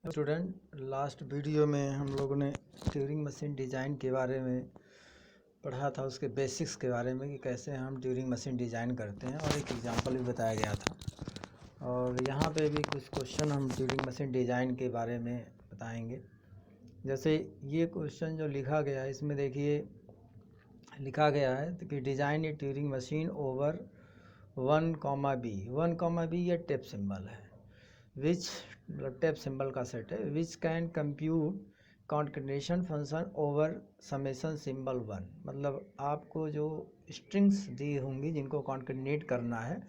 Student, last video में हम लोगों ने ट्यूरिंग मशीन डिज़ाइन के बारे में पढ़ा था, उसके बेसिक्स के बारे में कि कैसे हम ट्यूरिंग मशीन डिज़ाइन करते हैं, और एक एग्जांपल भी बताया गया था। और यहाँ पे भी कुछ क्वेश्चन हम ट्यूरिंग मशीन डिज़ाइन के बारे में बताएंगे। जैसे ये क्वेश्चन जो लिखा गया है, इसमें देखिए लिखा गया है कि डिज़ाइन ए ट्यूरिंग मशीन ओवर 1,b ये टेप सिंबल है, विच टेप सिंबल का सेट है, which can compute concatenation function over summation symbol 1। मतलब आपको जो स्ट्रिंग्स दी होंगी जिनको कॉन्केटेनेट करना है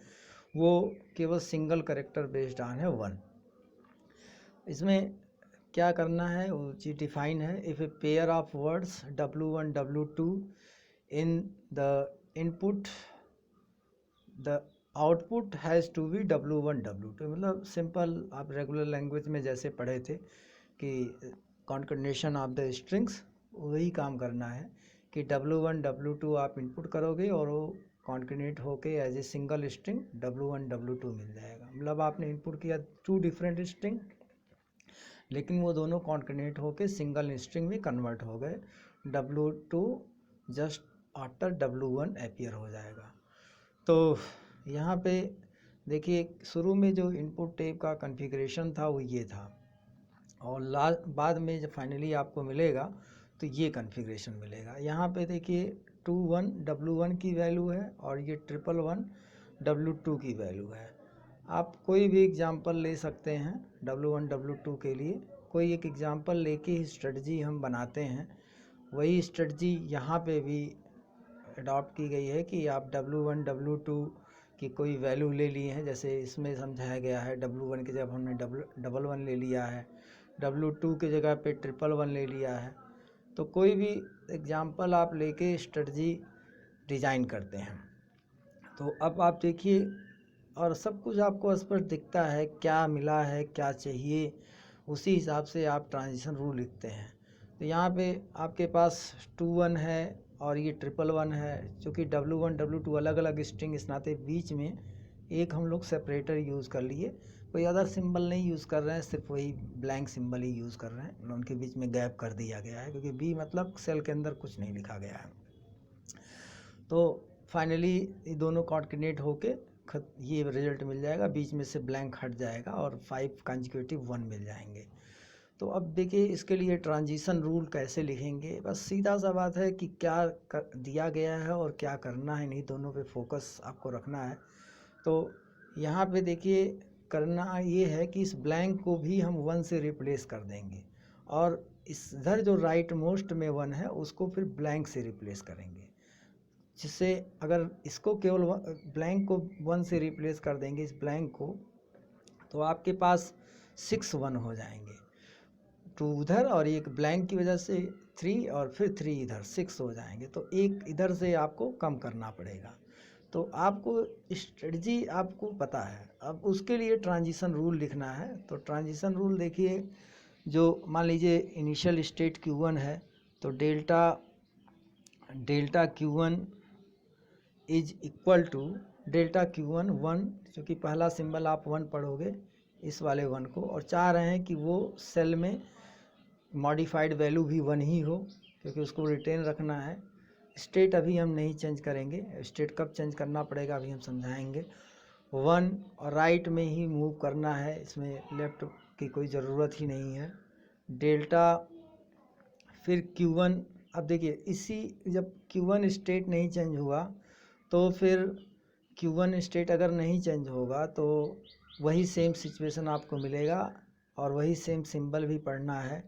वो केवल सिंगल करेक्टर बेस्ड ऑन है 1। इसमें क्या करना है वो चीज डिफाइन है। If a pair of words W1 W2 in the input the output has to be W1 W2। मतलब सिंपल आप रेगुलर लैंग्वेज में जैसे पढ़े थे कि कॉन्केटेनेशन ऑफ द स्ट्रिंग्स, वही काम करना है कि W1 W2 आप इनपुट करोगे और वो कॉन्केटेनेट होके as a single string W1 W2 मिल जाएगा। मतलब आपने इनपुट किया 2 डिफरेंट स्ट्रिंग, लेकिन वो दोनों कॉन्केटेनेट होके सिंगल स्ट्रिंग में कन्वर्ट हो गए। W2 just after W1 appear हो जाएगा। तो यहाँ पे देखिए शुरू में जो इनपुट टेप का कॉन्फ़िगरेशन था वो ये था, और बाद में जब फाइनली आपको मिलेगा तो ये कॉन्फ़िगरेशन मिलेगा। यहाँ पे देखिए 2 1 W1 की वैल्यू है और ये 1 W2 की वैल्यू है। आप कोई भी एग्जांपल ले सकते हैं W1 W2 के लिए। कोई एक एग्जांपल लेके ही स्ट्रेटजी हम बनाते हैं, वही स्ट्रेटजी यहाँ पे भी अडॉप्ट की गई है कि आप W1 W2 की कोई वैल्यू ले लिए हैं। जैसे इसमें समझाया गया है W1 की जगह हमने डबल वन ले लिया है, W2 की जगह पे 111 ले लिया है। तो कोई भी एग्जांपल आप लेके स्ट्रेटजी डिज़ाइन करते हैं। तो अब आप देखिए, और सब कुछ आपको स्पष्ट दिखता है क्या मिला है क्या चाहिए, उसी हिसाब से आप ट्रांजिशन रूल लिखते हैं। तो यहाँ पे आपके पास 2 1 है और ये 111 है। चूँकि W1 W2 अलग अलग स्ट्रिंग, इस नाते बीच में एक हम लोग सेपरेटर यूज़ कर लिए, कोई अदर सिंबल नहीं यूज़ कर रहे हैं, सिर्फ वही ब्लैंक सिंबल ही यूज़ कर रहे हैं। उनके बीच में गैप कर दिया गया है क्योंकि बी मतलब सेल के अंदर कुछ नहीं लिखा गया है। तो फाइनली ये दोनों कॉन्केटेनेट होके ये रिजल्ट मिल जाएगा, बीच में से ब्लैंक हट जाएगा और 5 कंसेक्यूटिव 1 मिल जाएंगे। तो अब देखिए इसके लिए ट्रांजिशन रूल कैसे लिखेंगे। बस सीधा सा बात है कि क्या दिया गया है और क्या करना है, नहीं दोनों पे फोकस आपको रखना है। तो यहाँ पे देखिए करना ये है कि इस ब्लैंक को भी हम 1 से रिप्लेस कर देंगे, और इधर जो राइट मोस्ट में 1 है उसको फिर ब्लैंक से रिप्लेस करेंगे। जिससे अगर इसको केवल ब्लैंक को 1 से रिप्लेस कर देंगे इस ब्लैंक को, तो आपके पास 6 1 हो जाएंगे। 2 उधर और एक ब्लैंक की वजह से 3 और फिर 3 इधर, 6 हो जाएंगे। तो एक इधर से आपको कम करना पड़ेगा। तो आपको स्ट्रेटजी आपको पता है, अब उसके लिए ट्रांजिशन रूल लिखना है। तो ट्रांजिशन रूल देखिए, जो मान लीजिए इनिशियल स्टेट Q1 है तो delta Q1 is equal to delta Q1 1, क्योंकि पहला सिंबल आप 1 पढ़ोगे इस वाले 1 को, और चाह रहे हैं कि वो सेल में मॉडिफाइड वैल्यू भी 1 ही हो क्योंकि उसको रिटेन रखना है। स्टेट अभी हम नहीं चेंज करेंगे, स्टेट कब चेंज करना पड़ेगा अभी हम समझाएंगे। 1 और राइट में ही मूव करना है, इसमें लेफ्ट की कोई ज़रूरत ही नहीं है। डेल्टा फिर Q1, अब देखिए इसी जब Q1 स्टेट नहीं चेंज हुआ तो फिर Q1 स्टेट अगर नहीं चेंज होगा तो वही सेम सिचुएशन आपको मिलेगा और वही सेम सिंबल भी पढ़ना है।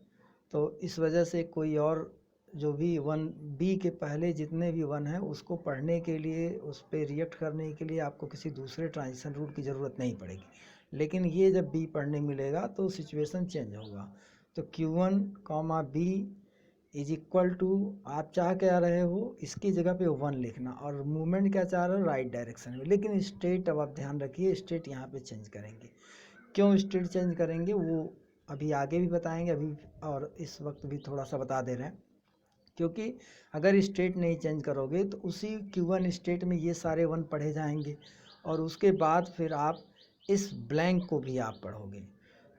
तो इस वजह से कोई और जो भी 1B के पहले जितने भी 1 है उसको पढ़ने के लिए, उस पर रिएक्ट करने के लिए आपको किसी दूसरे ट्रांजिशन रूल की ज़रूरत नहीं पड़ेगी। लेकिन ये जब B पढ़ने मिलेगा तो सिचुएशन चेंज होगा। तो Q1 B is equal to, आप चाह क्या रहे हो इसकी जगह पे 1 लिखना, और मूवमेंट क्या चाह रहे हो राइट डायरेक्शन में। लेकिन स्टेट अब आप ध्यान रखिए, स्टेट यहाँ पे चेंज करेंगे। क्यों स्टेट चेंज करेंगे वो अभी आगे भी बताएंगे, अभी और इस वक्त भी थोड़ा सा बता दे रहे हैं। क्योंकि अगर स्टेट नहीं चेंज करोगे तो उसी Q1 स्टेट में ये सारे 1 पढ़े जाएंगे और उसके बाद फिर आप इस ब्लैंक को भी आप पढ़ोगे।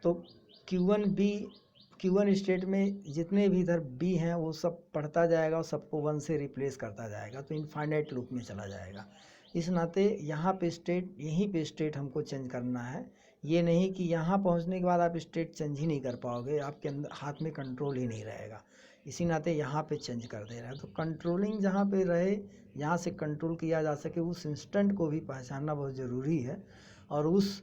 तो Q1 स्टेट में जितने भी इधर B हैं वो सब पढ़ता जाएगा और सबको 1 से रिप्लेस करता जाएगा, तो इनफाइनाइट लूप में चला जाएगा। इस नाते यहाँ पे स्टेट, यहीं पे स्टेट हमको चेंज करना है। ये नहीं कि यहाँ पहुँचने के बाद आप स्टेट चेंज ही नहीं कर पाओगे, आपके अंदर हाथ में कंट्रोल ही नहीं रहेगा। इसी नाते यहाँ पे चेंज कर दे रहा है। तो कंट्रोलिंग जहाँ पे रहे, जहाँ से कंट्रोल किया जा सके, उस इंस्टेंट को भी पहचानना बहुत ज़रूरी है और उस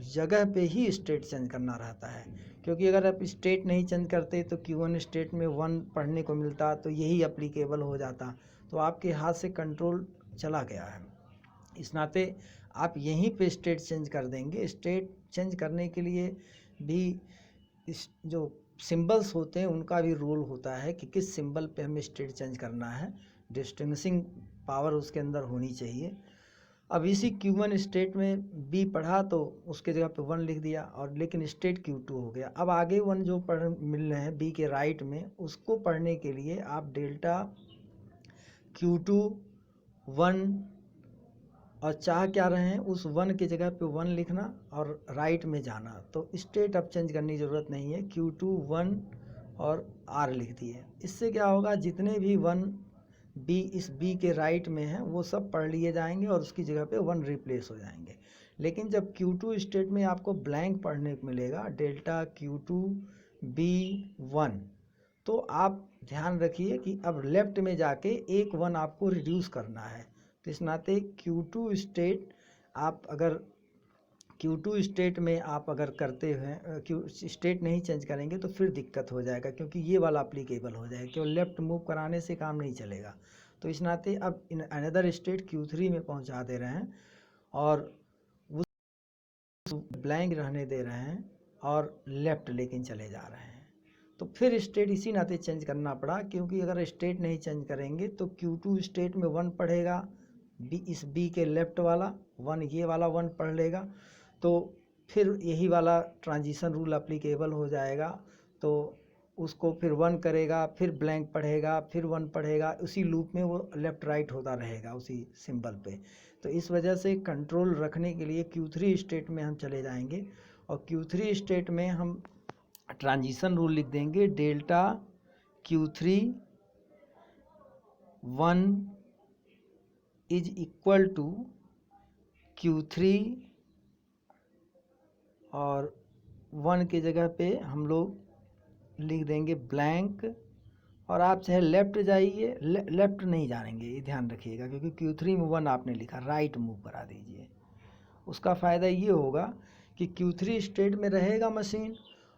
जगह पे ही स्टेट चेंज करना रहता है। क्योंकि अगर आप स्टेट नहीं चेंज करते तो Q1 स्टेट में 1 पढ़ने को मिलता तो यही अप्लीकेबल हो जाता, तो आपके हाथ से कंट्रोल चला गया है। इस नाते आप यहीं पे स्टेट चेंज कर देंगे। स्टेट चेंज करने के लिए भी इस जो सिंबल्स होते हैं उनका भी रोल होता है कि किस सिंबल पे हमें स्टेट चेंज करना है। डिस्टिंग्विशिंग पावर उसके अंदर होनी चाहिए। अब इसी Q1 स्टेट में B पढ़ा तो उसके जगह पे 1 लिख दिया, और लेकिन स्टेट Q2 हो गया। अब आगे 1 जो पढ़ मिल रहे हैं B के राइट में, उसको पढ़ने के लिए आप डेल्टा Q2 1 और चाह क्या रहे हैं, उस 1 की जगह पे 1 लिखना और राइट में जाना। तो स्टेट अब चेंज करने की ज़रूरत नहीं है, Q2 1 और R लिख दिए। इससे क्या होगा, जितने भी 1 B इस B के राइट में हैं वो सब पढ़ लिए जाएंगे और उसकी जगह पे 1 रिप्लेस हो जाएंगे। लेकिन जब Q2 स्टेट में आपको ब्लैंक पढ़ने को मिलेगा, डेल्टा Q2 B 1, तो आप ध्यान रखिए कि अब लेफ्ट में जाके एक 1 आपको रिड्यूस करना है। तो इस नाते Q2 स्टेट आप अगर Q2 स्टेट में आप अगर करते हैं, स्टेट नहीं चेंज करेंगे तो फिर दिक्कत हो जाएगा, क्योंकि ये वाला अप्लीकेबल हो जाएगा। केवल लेफ़्ट मूव कराने से काम नहीं चलेगा। तो इस नाते अब इन अनदर स्टेट Q3 में पहुंचा दे रहे हैं और उस ब्लैंक रहने दे रहे हैं और लेफ़्ट लेकिन चले जा रहे हैं। तो फिर स्टेट इसी नाते चेंज करना पड़ा, क्योंकि अगर स्टेट नहीं चेंज करेंगे तो Q2 स्टेट में 1 पढ़ेगा, इस B के लेफ़्ट वाला 1, ये वाला 1 पढ़ लेगा, तो फिर यही वाला ट्रांजिशन रूल अप्लीकेबल हो जाएगा। तो उसको फिर 1 करेगा, फिर ब्लैंक पढ़ेगा, फिर 1 पढ़ेगा, उसी लूप में वो लेफ़्ट राइट होता रहेगा उसी सिंबल पे। तो इस वजह से कंट्रोल रखने के लिए Q3 स्टेट में हम चले जाएंगे और Q3 स्टेट में हम ट्रांजिशन रूल लिख देंगे, delta Q3 1 is equal to Q3 और 1 की जगह पे हम लोग लिख देंगे ब्लैंक। और आप चाहे लेफ़्ट जाइए, लेफ़्ट नहीं जाएंगे, ये ध्यान रखिएगा, क्योंकि Q3 में 1 आपने लिखा, राइट मूव करा दीजिए। उसका फ़ायदा ये होगा कि Q3 स्टेट में रहेगा मशीन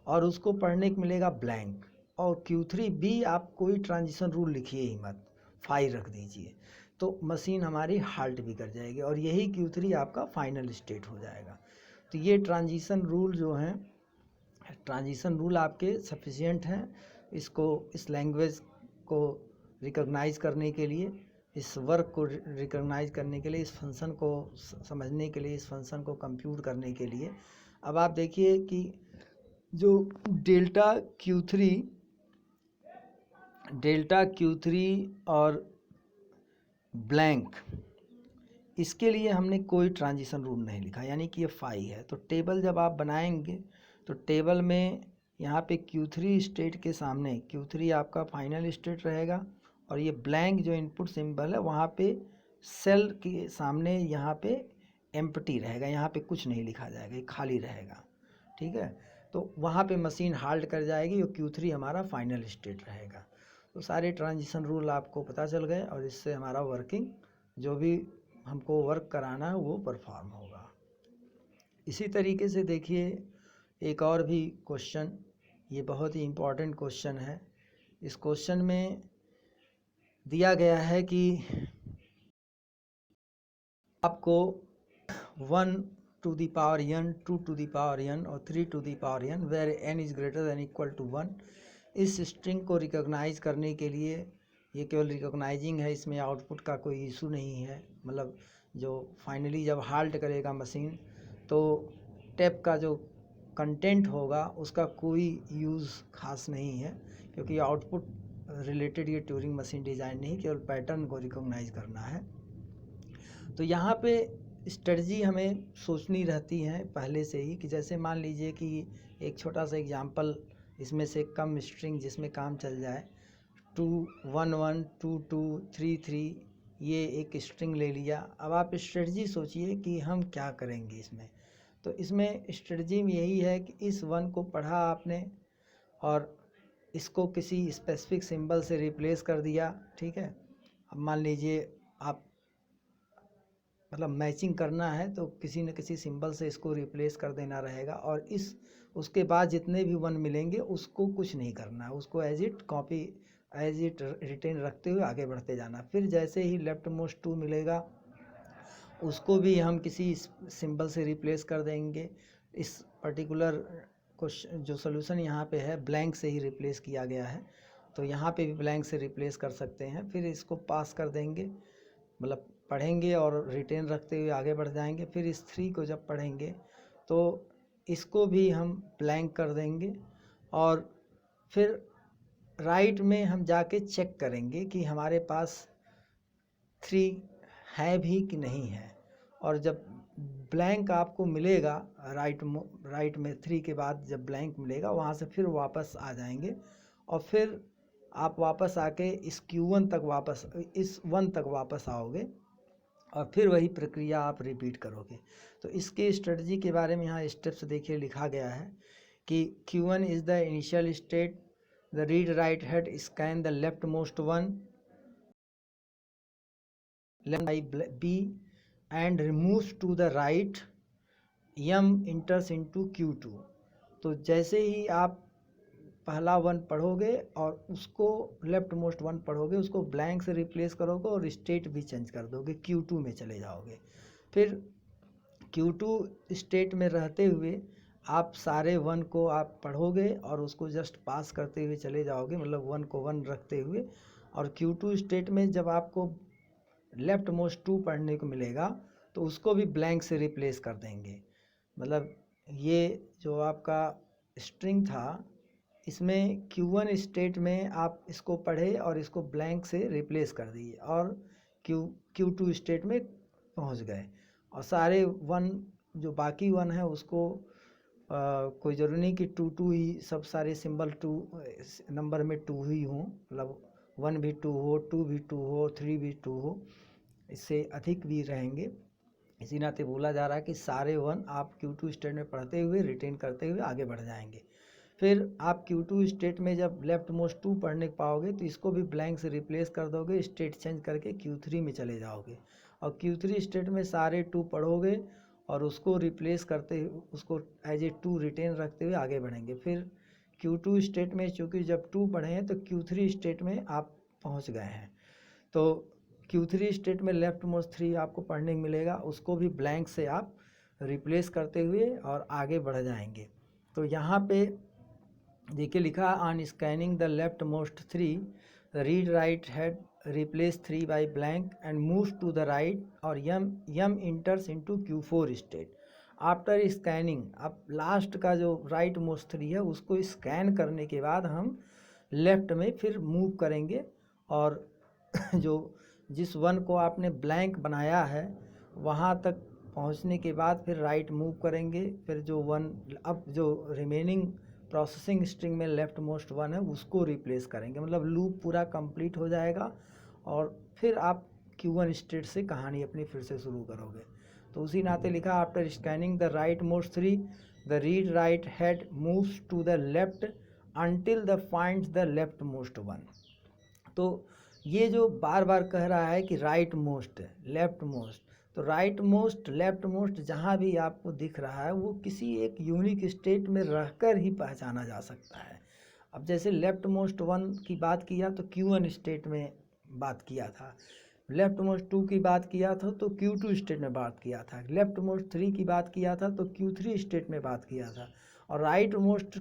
और उसको पढ़ने को मिलेगा ब्लैंक, और Q3B आप कोई ट्रांजिशन रूल लिखिए ही मत, 5 रख दीजिए, तो मशीन हमारी हाल्ट भी कर जाएगी और यही Q3 आपका फाइनल स्टेट हो जाएगा। तो ये ट्रांजिशन रूल जो हैं, ट्रांजिशन रूल आपके सफिशिएंट हैं इसको, इस लैंग्वेज को रिकॉग्नाइज़ करने के लिए, इस वर्क को रिकॉग्नाइज़ करने के लिए, इस फंक्शन को समझने के लिए, इस फंक्शन को कंप्यूट करने के लिए। अब आप देखिए कि जो डेल्टा Q3 और ब्लैंक, इसके लिए हमने कोई ट्रांजिशन रूल नहीं लिखा, यानी कि ये 5 है। तो टेबल जब आप बनाएंगे तो टेबल में यहाँ पे Q3 स्टेट के सामने Q3 आपका फाइनल स्टेट रहेगा और ये ब्लैंक जो इनपुट सिंबल है वहाँ पे सेल के सामने यहाँ पे एम्प्टी रहेगा, यहाँ पे कुछ नहीं लिखा जाएगा, ये खाली रहेगा। ठीक है, तो वहाँ पे मशीन हाल्ट कर जाएगी और Q3 हमारा फाइनल स्टेट रहेगा। तो सारे ट्रांजिशन रूल आपको पता चल गए और इससे हमारा वर्किंग, जो भी हमको वर्क कराना है वो परफॉर्म होगा। इसी तरीके से देखिए एक और भी क्वेश्चन, ये बहुत ही इम्पोर्टेंट क्वेश्चन है। इस क्वेश्चन में दिया गया है कि आपको 1 to the power n, 2 to the power n और 3 to the power n where n is greater than equal to 1, इस स्ट्रिंग को रिकॉग्नाइज करने के लिए, ये केवल रिकॉग्नाइजिंग है, इसमें आउटपुट का कोई इशू नहीं है। मतलब जो फाइनली जब हाल्ट करेगा मशीन तो टैप का जो कंटेंट होगा उसका कोई यूज़ खास नहीं है, क्योंकि आउटपुट रिलेटेड ये ट्यूरिंग मशीन डिज़ाइन नहीं, केवल पैटर्न को रिकॉग्नाइज करना है। तो यहाँ पे स्ट्रेटजी हमें सोचनी रहती है पहले से ही, कि जैसे मान लीजिए कि एक छोटा सा एग्जांपल, इसमें से कम स्ट्रिंग जिसमें काम चल जाए, 2 1 1 2 2 3 3, ये एक स्ट्रिंग ले लिया। अब आप स्ट्रेटजी सोचिए कि हम क्या करेंगे इसमें। तो इसमें स्ट्रेटजी में यही है कि इस 1 को पढ़ा आपने और इसको किसी स्पेसिफिक सिंबल से रिप्लेस कर दिया, ठीक है। अब मान लीजिए आप मतलब मैचिंग करना है तो किसी न किसी सिंबल से इसको रिप्लेस कर देना रहेगा, और इस उसके बाद जितने भी 1 मिलेंगे उसको कुछ नहीं करना है, उसको as it copy as it retain रखते हुए आगे बढ़ते जाना। फिर जैसे ही लेफ्ट मोस्ट 2 मिलेगा उसको भी हम किसी सिंबल से रिप्लेस कर देंगे। इस पर्टिकुलर क्वेश्चन जो सोल्यूशन यहाँ पे है ब्लैंक से ही रिप्लेस किया गया है, तो यहाँ पे भी ब्लैंक से रिप्लेस कर सकते हैं। फिर इसको पास कर देंगे, मतलब पढ़ेंगे और रिटेन रखते हुए आगे बढ़ जाएंगे। फिर इस 3 को जब पढ़ेंगे तो इसको भी हम ब्लैंक कर देंगे, और फिर राइट में हम जाके चेक करेंगे कि हमारे पास 3 है भी कि नहीं है। और जब ब्लैंक आपको मिलेगा राइट में 3 के बाद जब ब्लैंक मिलेगा, वहाँ से फिर वापस आ जाएंगे, और फिर आप वापस आके इस Q1 तक वापस इस 1 तक वापस आओगे, और फिर वही प्रक्रिया आप रिपीट करोगे। तो इसके स्ट्रेटजी के बारे में यहाँ स्टेप्स देखिए लिखा गया है कि Q1 is the initial state, the read write head scan the left most 1 by B and removes to the right, M enters into Q2। तो जैसे ही आप पहला 1 पढ़ोगे और उसको लेफ्ट मोस्ट 1 पढ़ोगे, उसको ब्लैंक से रिप्लेस करोगे और स्टेट भी चेंज कर दोगे, Q2 में चले जाओगे। फिर Q2 स्टेट में रहते हुए आप सारे 1 को आप पढ़ोगे और उसको जस्ट पास करते हुए चले जाओगे, मतलब 1 को 1 रखते हुए। और Q2 स्टेट में जब आपको लेफ्ट मोस्ट 2 पढ़ने को मिलेगा तो उसको भी ब्लैंक से रिप्लेस कर देंगे। मतलब ये जो आपका स्ट्रिंग था, इसमें Q1 स्टेट में आप इसको पढ़े और इसको ब्लैंक से रिप्लेस कर दिए, और Q2 स्टेट में पहुंच गए, और सारे 1 जो बाकी 1 है उसको कोई ज़रूरी नहीं कि 2 2 ही सब सारे सिंबल 2 नंबर में 2 ही हों, मतलब 1 भी 2 हो, 2 भी 2 हो, 3 भी 2 हो, इससे अधिक भी रहेंगे। इसी नाते बोला जा रहा है कि सारे 1 आप Q2 स्टेट में पढ़ते हुए रिटेन करते हुए आगे बढ़ जाएंगे। फिर आप Q2 स्टेट में जब लेफ्ट मोस्ट 2 पढ़ने पाओगे तो इसको भी ब्लैंक से रिप्लेस कर दोगे, स्टेट चेंज करके Q3 में चले जाओगे, और Q3 स्टेट में सारे 2 पढ़ोगे और उसको रिप्लेस करते उसको एज ए 2 रिटेन रखते हुए आगे बढ़ेंगे। फिर Q2 स्टेट में चूँकि जब 2 पढ़े हैं तो Q3 स्टेट में आप पहुंच गए हैं, तो Q3 स्टेट में लेफ्ट मोस्ट 3 आपको पढ़ने को मिलेगा, उसको भी ब्लैंक से आप रिप्लेस करते हुए और आगे बढ़ जाएंगे। तो यहाँ पे देखिए लिखा, on scanning the left most 3 read right head replace 3 by blank and moves to the right, और M enters into Q4 state. After scanning, अब लास्ट का जो राइट मोस्ट 3 है उसको स्कैन करने के बाद हम लेफ्ट में फिर मूव करेंगे, और जो जिस 1 को आपने ब्लैंक बनाया है वहाँ तक पहुँचने के बाद फिर राइट मूव करेंगे। फिर जो 1 अब जो रिमेनिंग प्रोसेसिंग स्ट्रिंग में लेफ्ट मोस्ट 1 है उसको रिप्लेस करेंगे, मतलब लूप पूरा कंप्लीट हो जाएगा, और फिर आप Q1 स्टेट से कहानी अपनी फिर से शुरू करोगे। तो उसी नाते लिखा, after scanning the right most 3 the read right head moves to the left until the finds the left most 1। तो ये जो बार बार कह रहा है कि राइट मोस्ट लेफ्ट मोस्ट, तो राइट मोस्ट लेफ्ट मोस्ट जहाँ भी आपको दिख रहा है वो किसी एक यूनिक स्टेट में रहकर ही पहचाना जा सकता है। अब जैसे लेफ्ट मोस्ट 1 की बात किया तो Q1 स्टेट में बात किया था, लेफ्ट मोस्ट 2 की बात किया था तो Q2 स्टेट में बात किया था, लेफ्ट मोस्ट 3 की बात किया था तो Q3 स्टेट में बात किया था, और राइट मोस्ट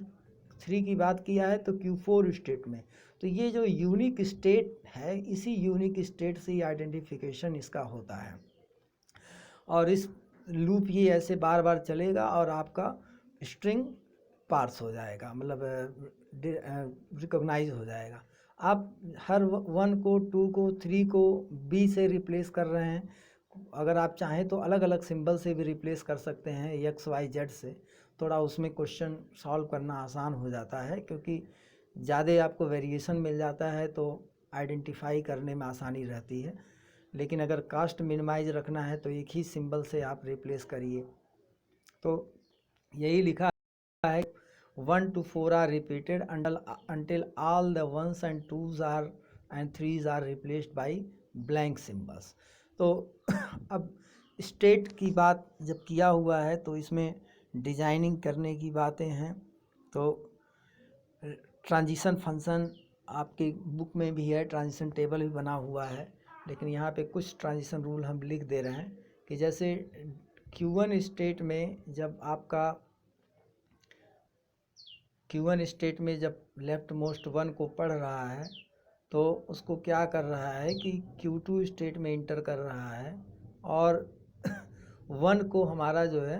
3 की बात किया है तो Q4 स्टेट में। तो ये जो यूनिक स्टेट है, इसी यूनिक स्टेट से ही आइडेंटिफिकेशन इसका होता है, और इस लूप ये ऐसे बार बार चलेगा और आपका स्ट्रिंग पार्स हो जाएगा, मतलब रिकॉग्नाइज हो जाएगा। आप हर 1 को 2 को 3 को B से रिप्लेस कर रहे हैं, अगर आप चाहें तो अलग अलग सिंबल से भी रिप्लेस कर सकते हैं एक्स वाई जेड से, थोड़ा उसमें क्वेश्चन सॉल्व करना आसान हो जाता है, क्योंकि ज़्यादा आपको वेरिएशन मिल जाता है तो आइडेंटिफाई करने में आसानी रहती है। लेकिन अगर कास्ट मिनिमाइज रखना है तो एक ही सिंबल से आप रिप्लेस करिए। तो यही लिखा है 1 to 4 are repeated until all the ones and twos are and threes are replaced by blank symbols। तो अब स्टेट की बात जब किया हुआ है तो इसमें डिजाइनिंग करने की बातें हैं। तो ट्रांजिशन फंक्शन आपकी बुक में भी है, ट्रांजिशन टेबल भी बना हुआ है, लेकिन यहाँ पे कुछ ट्रांजिशन रूल हम लिख दे रहे हैं कि जैसे Q1 स्टेट में जब आपका Q1 स्टेट में जब लेफ्ट मोस्ट 1 को पढ़ रहा है तो उसको क्या कर रहा है कि Q2 स्टेट में इंटर कर रहा है और 1 को हमारा जो है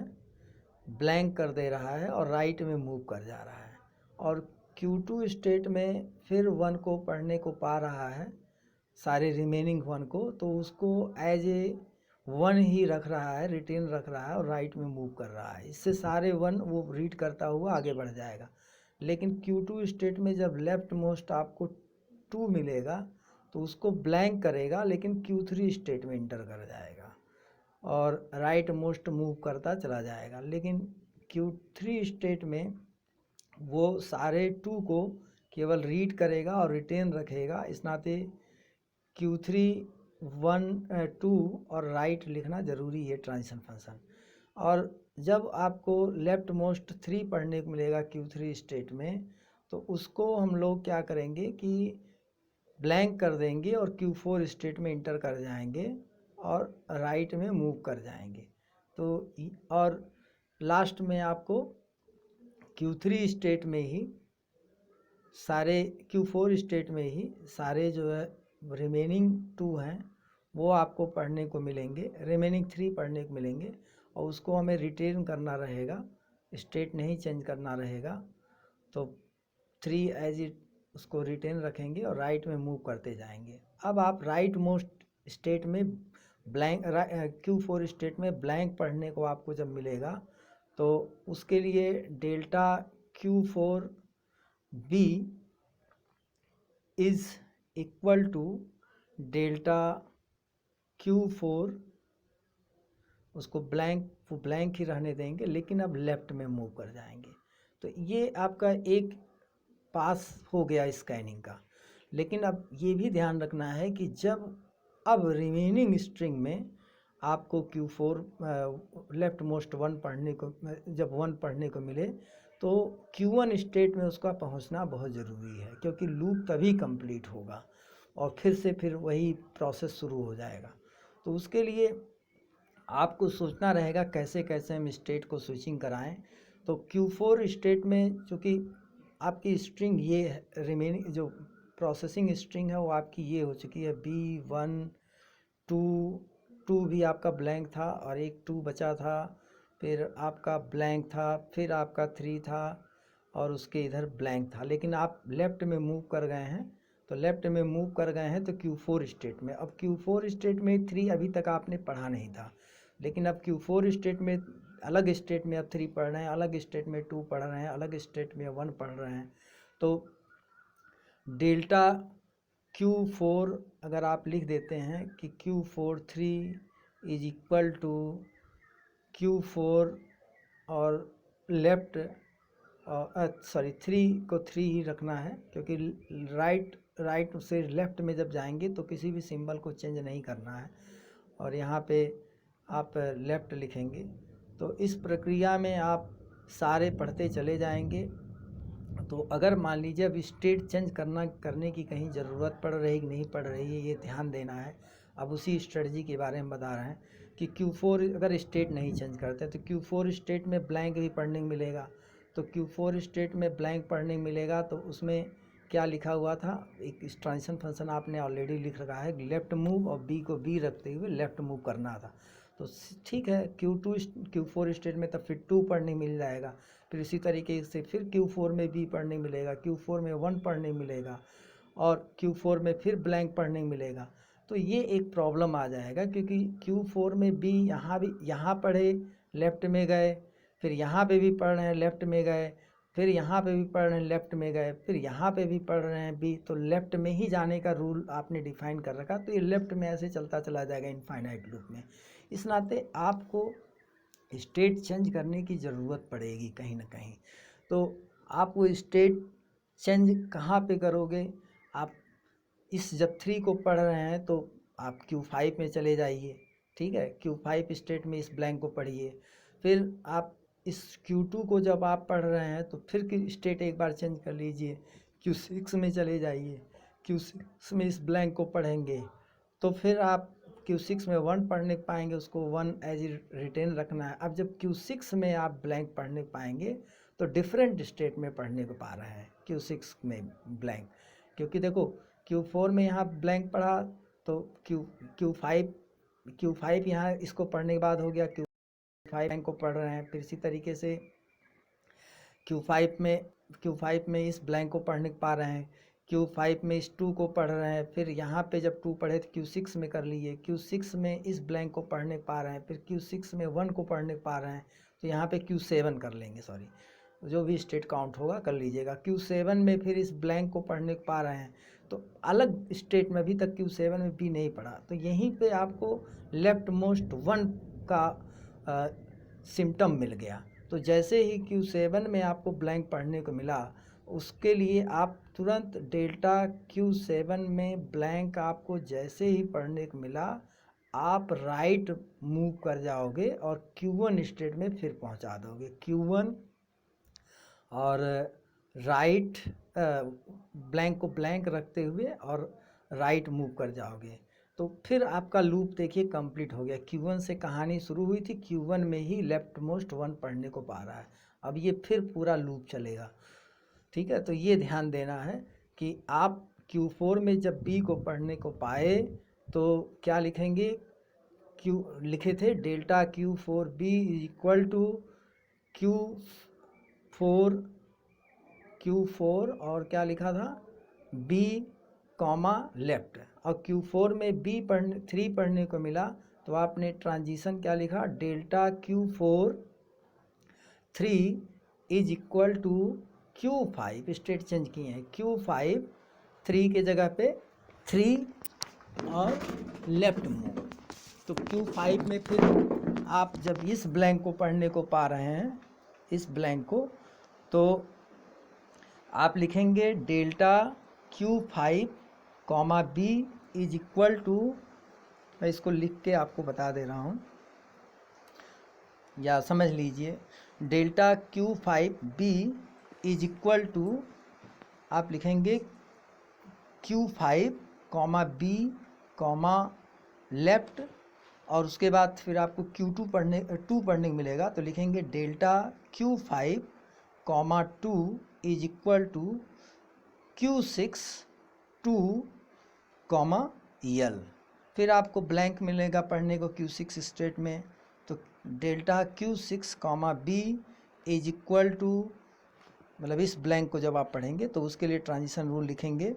ब्लैंक कर दे रहा है और राइट में मूव कर जा रहा है, और Q2 स्टेट में फिर 1 को पढ़ने को पा रहा है, सारे रिमेनिंग 1 को, तो उसको एज ए 1 ही रख रहा है, रिटेन रख रहा है और राइट में मूव कर रहा है। इससे सारे 1 वो रीड करता हुआ आगे बढ़ जाएगा। लेकिन Q2 स्टेट में जब लेफ्ट मोस्ट आपको 2 मिलेगा तो उसको ब्लैंक करेगा, लेकिन Q3 स्टेट में इंटर कर जाएगा और राइट मोस्ट मूव करता चला जाएगा। लेकिन Q3 स्टेट में वो सारे 2 को केवल रीड करेगा और रिटेन रखेगा। इस नाते Q3 1 2 और राइट लिखना ज़रूरी है ट्रांजिशन फंक्शन। और जब आपको लेफ्ट मोस्ट 3 पढ़ने को मिलेगा Q3 स्टेट में तो उसको हम लोग क्या करेंगे कि ब्लैंक कर देंगे और Q4 स्टेट में इंटर कर जाएंगे और राइट में मूव कर जाएंगे। तो और लास्ट में आपको Q3 स्टेट में ही सारे Q4 स्टेट में ही सारे जो है रिमेनिंग 2 हैं वो आपको पढ़ने को मिलेंगे, रिमेनिंग 3 पढ़ने को मिलेंगे और उसको हमें रिटेन करना रहेगा, स्टेट नहीं चेंज करना रहेगा। तो 3 एज इट उसको रिटेन रखेंगे और राइट में मूव करते जाएंगे। अब आप राइट मोस्ट स्टेट में ब्लैंक Q4 स्टेट में ब्लैंक पढ़ने को आपको जब मिलेगा तो उसके लिए delta Q4 B is equal to delta Q4, उसको ब्लैंक ही रहने देंगे, लेकिन अब लेफ्ट में मूव कर जाएंगे। तो ये आपका एक पास हो गया स्कैनिंग का। लेकिन अब ये भी ध्यान रखना है कि जब अब रिमेनिंग स्ट्रिंग में आपको Q4 लेफ्ट मोस्ट 1 पढ़ने को, जब 1 पढ़ने को मिले तो Q1 स्टेट में उसका पहुंचना बहुत ज़रूरी है, क्योंकि लूप तभी कंप्लीट होगा और फिर वही प्रोसेस शुरू हो जाएगा। तो उसके लिए आपको सोचना रहेगा कैसे कैसे हम स्टेट को स्विचिंग कराएं। तो Q4 स्टेट में चूँकि आपकी स्ट्रिंग ये रिमेनिंग जो प्रोसेसिंग स्ट्रिंग है वो आपकी ये हो चुकी है B1 2 भी आपका ब्लैंक था और एक 2 बचा था, फिर आपका ब्लैंक था, फिर आपका 3 था और उसके इधर ब्लैंक था। लेकिन आप लेफ़्ट में मूव कर गए हैं, तो लेफ़्ट में मूव कर गए हैं तो Q4 स्टेट में। अब Q4 स्टेट में 3 अभी तक आपने पढ़ा नहीं था, लेकिन अब Q4 स्टेट में अलग स्टेट में अब 3 पढ़ रहे हैं, अलग स्टेट में 2 पढ़ रहे हैं, अलग स्टेट में 1 पढ़ रहे हैं। तो डेल्टा Q4 अगर आप लिख देते हैं कि Q4 3 is equal to Q4 और लेफ्ट 3 को 3 ही रखना है, क्योंकि राइट से लेफ़्ट में जब जाएंगे तो किसी भी सिंबल को चेंज नहीं करना है और यहाँ पे आप लेफ़्ट लिखेंगे। तो इस प्रक्रिया में आप सारे पढ़ते चले जाएंगे। तो अगर मान लीजिए अब स्टेट चेंज करने की कहीं ज़रूरत पड़ रही कि नहीं पड़ रही है, ये ध्यान देना है। अब उसी स्ट्रेटजी के बारे में बता रहे हैं कि Q4 अगर स्टेट नहीं चेंज करते तो Q4 स्टेट में ब्लैंक भी पढ़ने को मिलेगा। तो Q4 स्टेट में ब्लैंक पढ़ने को मिलेगा तो उसमें क्या लिखा हुआ था, एक ट्रांजिशन फंक्शन आपने ऑलरेडी लिख रखा है, लेफ़्ट मूव और B को B रखते हुए लेफ़्ट मूव करना था। तो ठीक है, Q4 स्टेट में तब फिर 2 पढ़ने मिल जाएगा, फिर इसी तरीके से फिर Q4 में B पढ़ने मिलेगा, Q4 में 1 पढ़ने मिलेगा और Q4 में फिर ब्लैंक पढ़ने मिलेगा। तो ये एक प्रॉब्लम आ जाएगा, क्योंकि Q4 में B यहाँ पढ़े लेफ्ट में गए, फिर यहाँ पे भी पढ़ रहे हैं लेफ्ट में गए, फिर यहाँ पे भी पढ़ रहे हैं लेफ्ट में गए, फिर यहाँ पे भी पढ़ रहे हैं B, तो लेफ्ट में ही जाने का रूल आपने डिफाइन कर रखा, तो ये लेफ्ट में ऐसे चलता चला जाएगा इनफाइनाइट लूप में। इस नाते आपको स्टेट चेंज करने की ज़रूरत पड़ेगी कहीं ना कहीं। तो आप वो स्टेट चेंज कहाँ पे करोगे? आप जब 3 को पढ़ रहे हैं तो आप Q5 में चले जाइए, ठीक है, Q5 स्टेट में इस ब्लैंक को पढ़िए। फिर आप इस Q2 को जब आप पढ़ रहे हैं तो फिर स्टेट एक बार चेंज कर लीजिए, Q6 में चले जाइए, Q6 में इस ब्लैंक को पढ़ेंगे, तो फिर आप Q6 में 1 पढ़ने पाएंगे, उसको 1 एज रिटेन रखना है। अब जब Q6 में आप ब्लैंक पढ़ने पाएंगे तो डिफरेंट स्टेट में पढ़ने को पा रहे हैं Q6 में ब्लैंक, क्योंकि देखो Q4 में यहाँ ब्लैंक पढ़ा तो Q5 यहाँ इसको पढ़ने के बाद हो गया, Q5 ब्लैंक को पढ़ रहे हैं। फिर इसी तरीके से Q5 में इस ब्लैंक को पढ़ने पा रहे हैं, Q5 में इस 2 को पढ़ रहे हैं, फिर यहाँ पे जब 2 पढ़े तो Q6 में कर लिए, Q6 में इस ब्लैंक को पढ़ने पा रहे हैं, फिर Q6 में 1 को पढ़ने पा रहे हैं, तो यहाँ पे Q7 कर लेंगे, सॉरी, जो भी स्टेट काउंट होगा कर लीजिएगा। Q7 में फिर इस ब्लैंक को पढ़ने पा रहे हैं, तो अलग स्टेट में अभी तक Q7 में भी नहीं पढ़ा, तो यहीं पे आपको लेफ्ट मोस्ट 1 का सिम्टम मिल गया। तो जैसे ही Q7 में आपको ब्लैंक पढ़ने को मिला, उसके लिए आप तुरंत डेल्टा Q7 में ब्लैंक आपको जैसे ही पढ़ने को मिला, आप राइट मूव कर जाओगे और Q1 स्टेट में फिर पहुंचा दोगे। Q1 और राइट ब्लैंक को ब्लैंक रखते हुए और राइट मूव कर जाओगे, तो फिर आपका लूप देखिए कंप्लीट हो गया। Q1 से कहानी शुरू हुई थी, Q1 में ही लेफ्ट मोस्ट 1 पढ़ने को पा रहा है, अब ये फिर पूरा लूप चलेगा, ठीक है। तो ये ध्यान देना है कि आप Q4 में जब B को पढ़ने को पाए तो क्या लिखेंगे, लिखे थे delta Q4B equal to Q4 और क्या लिखा था B कॉमा लेफ्ट, और Q4 में 3 पढ़ने को मिला तो आपने ट्रांजिशन क्या लिखा, delta Q4 3 is equal to Q5, state change किए हैं, Q5 3 के जगह पे 3 और लेफ्ट मूव। तो Q5 में फिर आप जब इस ब्लैंक को पढ़ने को पा रहे हैं, इस ब्लैंक को, तो आप लिखेंगे delta Q5 comma B is equal to, मैं इसको लिख के आपको बता दे रहा हूँ या समझ लीजिए, delta Q5B is equal to, आप लिखेंगे Q5 comma B comma left, और उसके बाद फिर आपको Q2 पढ़ने को मिलेगा, तो लिखेंगे delta Q5 comma 2 is equal to Q6 2 comma L। फिर आपको ब्लैंक मिलेगा पढ़ने को Q6 स्टेट में, तो delta Q6 comma B is equal to, मतलब इस ब्लैंक को जब आप पढ़ेंगे तो उसके लिए ट्रांजिशन रूल लिखेंगे,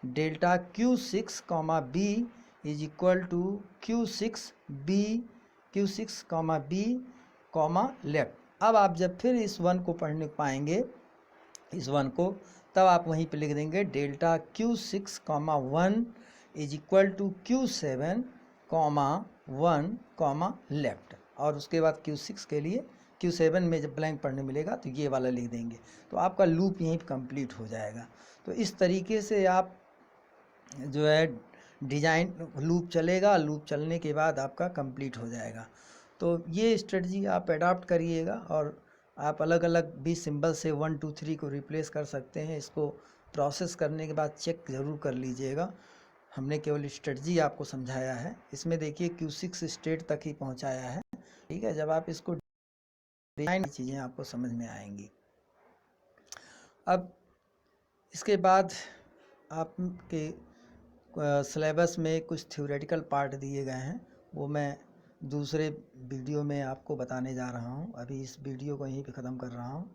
delta Q6 comma B is equal to Q6 comma B comma left. अब आप जब फिर इस 1 को पढ़ने पाएंगे, इस 1 को, तब आप वहीं पे लिख देंगे delta Q6 comma 1 is equal to Q7 comma 1 comma left, और उसके बाद Q6 के लिए Q7 में जब ब्लैंक पढ़ने मिलेगा तो ये वाला लिख देंगे, तो आपका लूप यहीं कंप्लीट हो जाएगा। तो इस तरीके से आप जो है डिज़ाइन लूप चलेगा, लूप चलने के बाद आपका कंप्लीट हो जाएगा। तो ये स्ट्रेटजी आप अडॉप्ट करिएगा, और आप अलग अलग भी सिंबल से 1 2 3 को रिप्लेस कर सकते हैं। इसको प्रोसेस करने के बाद चेक ज़रूर कर लीजिएगा, हमने केवल स्ट्रेटजी आपको समझाया है। इसमें देखिए Q6 स्टेट तक ही पहुंचाया है, ठीक है। जब आप इसको डिज़ाइन चीज़ें आपको समझ में आएंगी। अब इसके बाद आपके सिलेबस में कुछ थ्योरेटिकल पार्ट दिए गए हैं, वो मैं दूसरे वीडियो में आपको बताने जा रहा हूँ। अभी इस वीडियो को यहीं पे ख़त्म कर रहा हूँ।